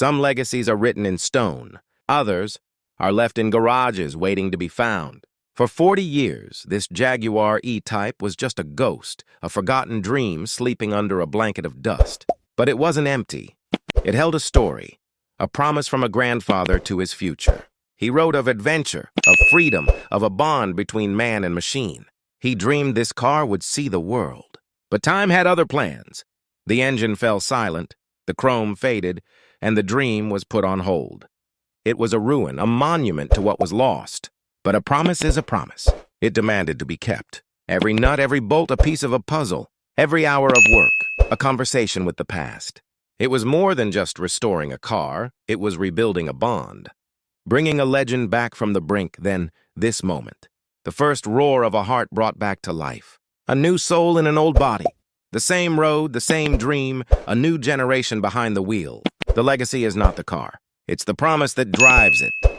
Some legacies are written in stone. Others are left in garages waiting to be found. For 40 years, this Jaguar E-Type was just a ghost, a forgotten dream sleeping under a blanket of dust. But it wasn't empty. It held a story, a promise from a grandfather to his future. He wrote of adventure, of freedom, of a bond between man and machine. He dreamed this car would see the world. But time had other plans. The engine fell silent, the chrome faded, and the dream was put on hold. It was a ruin, a monument to what was lost. But a promise is a promise. It demanded to be kept. Every nut, every bolt, a piece of a puzzle. Every hour of work, a conversation with the past. It was more than just restoring a car. It was rebuilding a bond. Bringing a legend back from the brink, then this moment. The first roar of a heart brought back to life. A new soul in an old body. The same road, the same dream, a new generation behind the wheel. The legacy is not the car. It's the promise that drives it.